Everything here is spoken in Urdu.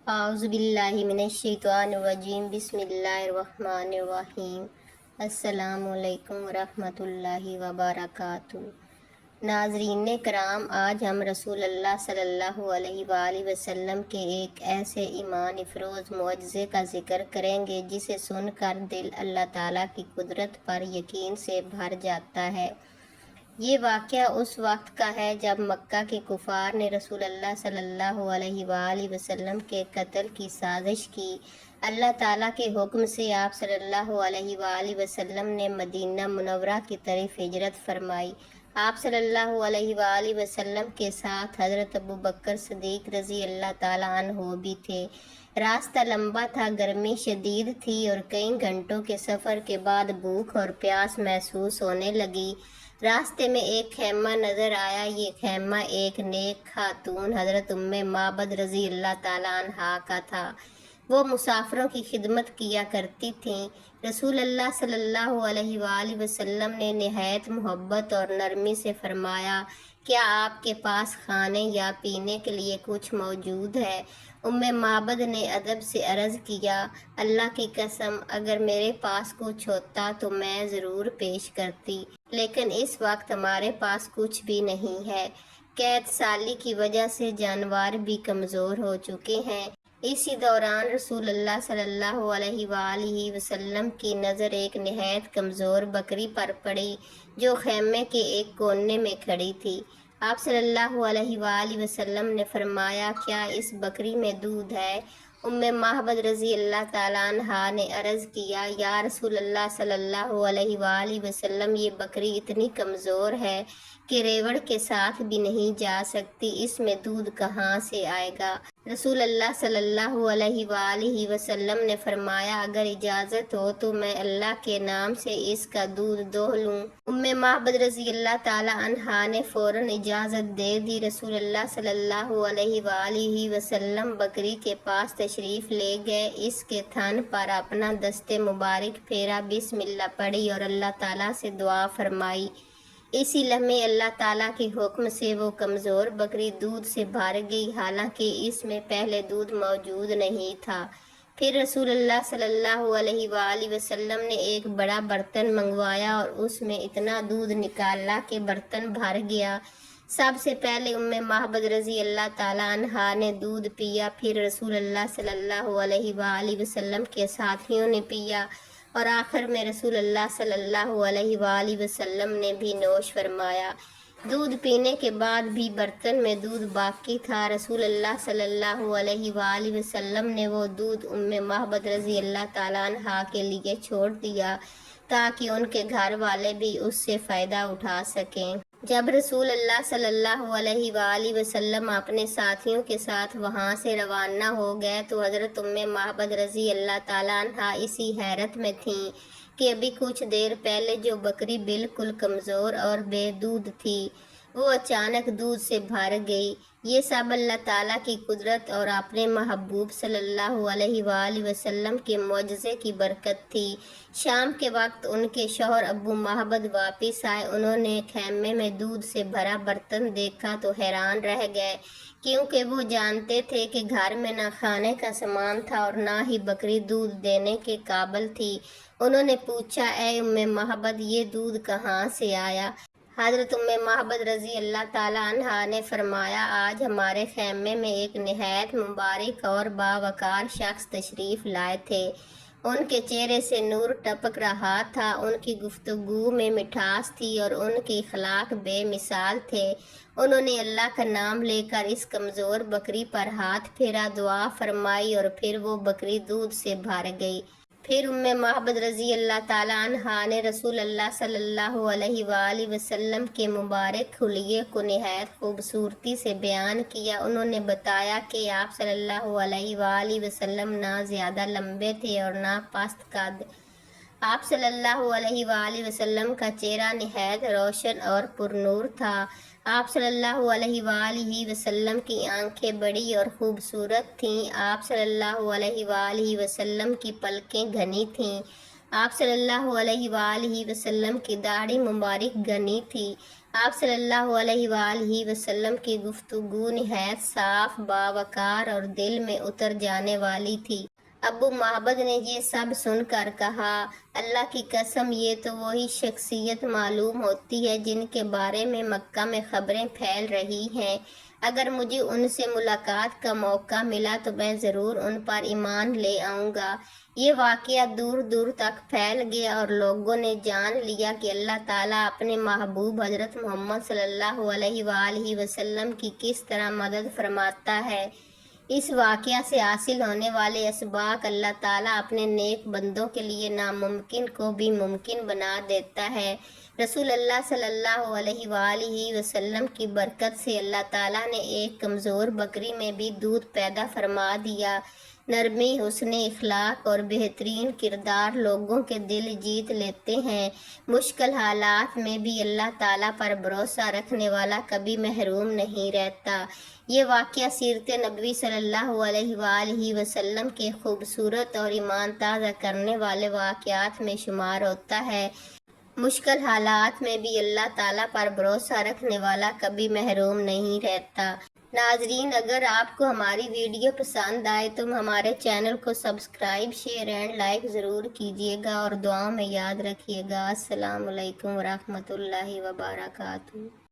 اعوذ باللہ من الشیطان الرجیم بسم اللہ الرحمن الرحیم السلام علیکم ورحمۃ اللہ وبرکاتہ۔ ناظرین کرام، آج ہم رسول اللہ صلی اللہ علیہ وآلہ وسلم کے ایک ایسے ایمان افروز معجزے کا ذکر کریں گے جسے سن کر دل اللہ تعالیٰ کی قدرت پر یقین سے بھر جاتا ہے۔ یہ واقعہ اس وقت کا ہے جب مکہ کے کفار نے رسول اللہ صلی اللہ علیہ وآلہ وسلم کے قتل کی سازش کی۔ اللہ تعالیٰ کے حکم سے آپ صلی اللہ علیہ وآلہ وسلم نے مدینہ منورہ کی طرف ہجرت فرمائی۔ آپ صلی اللہ علیہ وآلہ وسلم کے ساتھ حضرت ابوبکر صدیق رضی اللہ تعالیٰ عنہ بھی تھے۔ راستہ لمبا تھا، گرمی شدید تھی اور کئی گھنٹوں کے سفر کے بعد بھوک اور پیاس محسوس ہونے لگی۔ راستے میں ایک خیمہ نظر آیا۔ یہ خیمہ ایک نیک خاتون حضرت معبد رضی اللہ تعالیٰ عنہا کا تھا۔ وہ مسافروں کی خدمت کیا کرتی تھیں۔ رسول اللہ صلی اللہ علیہ وآلہ وسلم نے نہایت محبت اور نرمی سے فرمایا، کیا آپ کے پاس کھانے یا پینے کے لیے کچھ موجود ہے؟ معبد نے ادب سے عرض کیا، اللہ کی قسم، اگر میرے پاس کچھ ہوتا تو میں ضرور پیش کرتی، لیکن اس وقت ہمارے پاس کچھ بھی نہیں ہے۔ قحط سالی کی وجہ سے جانور بھی کمزور ہو چکے ہیں۔ اسی دوران رسول اللہ صلی اللہ علیہ وآلہ وسلم کی نظر ایک نہایت کمزور بکری پر پڑی جو خیمے کے ایک کونے میں کھڑی تھی۔ آپ صلی اللہ علیہ وآلہ وسلم نے فرمایا، کیا اس بکری میں دودھ ہے؟ معبد رضی اللہ تعالیٰ عنہا نے عرض کیا، یا رسول اللہ صلی اللہ علیہ وآلہ وسلم، یہ بکری اتنی کمزور ہے کہ ریوڑ کے ساتھ بھی نہیں جا سکتی، اس میں دودھ کہاں سے آئے گا؟ رسول اللہ صلی اللہ علیہ وآلہ وسلم نے فرمایا، اگر اجازت ہو تو میں اللہ کے نام سے اس کا دودھ دوہ لوں۔ معبد رضی اللہ تعالیٰ عنہا نے فوراً اجازت دے دی۔ رسول اللہ صلی اللہ علیہ وآلہ وسلم بکری کے پاس تشریف لے گئے، اس کے تھن پر اپنا دست مبارک پھیرا، بسم اللہ پڑھی اور اللہ تعالیٰ سے دعا فرمائی۔ اسی لمحے اللہ تعالیٰ کے حکم سے وہ کمزور بکری دودھ سے بھر گئی، حالانکہ اس میں پہلے دودھ موجود نہیں تھا۔ پھر رسول اللہ صلی اللہ علیہ وآلہ وسلم نے ایک بڑا برتن منگوایا اور اس میں اتنا دودھ نکالا کہ برتن بھر گیا۔ سب سے پہلے معبد رضی اللہ تعالیٰ عنہا نے دودھ پیا، پھر رسول اللہ صلی اللہ علیہ وآلہ وسلم کے ساتھیوں نے پیا اور آخر میں رسول اللہ صلی اللہ علیہ وآلہ وسلم نے بھی نوش فرمایا۔ دودھ پینے کے بعد بھی برتن میں دودھ باقی تھا۔ رسول اللہ صلی اللہ علیہ وآلہ وسلم نے وہ دودھ معبد رضی اللہ تعالیٰ عنہا کے لیے چھوڑ دیا تاکہ ان کے گھر والے بھی اس سے فائدہ اٹھا سکیں۔ جب رسول اللہ صلی اللہ علیہ وآلہ وسلم اپنے ساتھیوں کے ساتھ وہاں سے روانہ ہو گئے تو حضرت معبد رضی اللہ تعالیٰ عنہا اسی حیرت میں تھیں کہ ابھی کچھ دیر پہلے جو بکری بالکل کمزور اور بے دودھ تھی وہ اچانک دودھ سے بھر گئی۔ یہ سب اللہ تعالیٰ کی قدرت اور اپنے محبوب صلی اللہ علیہ وآلہ وسلم کے معجزے کی برکت تھی۔ شام کے وقت ان کے شوہر معبد واپس آئے۔ انہوں نے خیمے میں دودھ سے بھرا برتن دیکھا تو حیران رہ گئے، کیونکہ وہ جانتے تھے کہ گھر میں نہ کھانے کا سامان تھا اور نہ ہی بکری دودھ دینے کے قابل تھی۔ انہوں نے پوچھا، اے معبد، یہ دودھ کہاں سے آیا؟ حضرت معبد رضی اللہ تعالیٰ عنہا نے فرمایا، آج ہمارے خیمے میں ایک نہایت مبارک اور باوقار شخص تشریف لائے تھے۔ ان کے چہرے سے نور ٹپک رہا تھا، ان کی گفتگو میں مٹھاس تھی اور ان کے اخلاق بے مثال تھے۔ انہوں نے اللہ کا نام لے کر اس کمزور بکری پر ہاتھ پھیرا، دعا فرمائی اور پھر وہ بکری دودھ سے بھر گئی۔ پھر معبد رضی اللہ تعالیٰ عنہا نے رسول اللہ صلی اللہ علیہ وآلہ وسلم کے مبارک خلیے کو نہایت خوبصورتی سے بیان کیا۔ انہوں نے بتایا کہ آپ صلی اللہ علیہ وآلہ وسلم نہ زیادہ لمبے تھے اور نہ پست قد۔ آپ صلی اللہ علیہ وآلہ وسلم کا چہرہ نہایت روشن اور پر نور تھا۔ آپ صلی اللہ علیہ وآلہ وسلم کی آنکھیں بڑی اور خوبصورت تھیں۔ آپ صلی اللہ علیہ وآلہ وسلم کی پلکیں گھنی تھیں۔ آپ صلی اللہ علیہ وآلہ وسلم کی داڑھی مبارک گھنی تھی۔ آپ صلی اللہ علیہ وآلہ وسلم کی گفتگو نہایت صاف، باوقار اور دل میں اتر جانے والی تھی۔ ابو معبد نے یہ سب سن کر کہا، اللہ کی قسم، یہ تو وہی شخصیت معلوم ہوتی ہے جن کے بارے میں مکہ میں خبریں پھیل رہی ہیں۔ اگر مجھے ان سے ملاقات کا موقع ملا تو میں ضرور ان پر ایمان لے آؤں گا۔ یہ واقعہ دور دور تک پھیل گیا اور لوگوں نے جان لیا کہ اللہ تعالیٰ اپنے محبوب حضرت محمد صلی اللہ علیہ وآلہ وسلم کی کس طرح مدد فرماتا ہے۔ اس واقعہ سے حاصل ہونے والے اسباق اللہ تعالیٰ اپنے نیک بندوں کے لیے ناممکن کو بھی ممکن بنا دیتا ہے۔ رسول اللہ صلی اللہ علیہ وآلہ وسلم کی برکت سے اللہ تعالیٰ نے ایک کمزور بکری میں بھی دودھ پیدا فرما دیا۔ نرمی، حسن اخلاق اور بہترین کردار لوگوں کے دل جیت لیتے ہیں۔ مشکل حالات میں بھی اللہ تعالیٰ پر بھروسہ رکھنے والا کبھی محروم نہیں رہتا۔ یہ واقعہ سیرت نبوی صلی اللہ علیہ وآلہ وسلم کے خوبصورت اور ایمان تازہ کرنے والے واقعات میں شمار ہوتا ہے۔ مشکل حالات میں بھی اللہ تعالیٰ پر بھروسہ رکھنے والا کبھی محروم نہیں رہتا۔ ناظرین، اگر آپ کو ہماری ویڈیو پسند آئے تو ہمارے چینل کو سبسکرائب، شیئر اینڈ لائک ضرور کیجیے گا اور دعاؤں میں یاد رکھیے گا۔ السلام علیکم ورحمۃ اللہ وبرکاتہ۔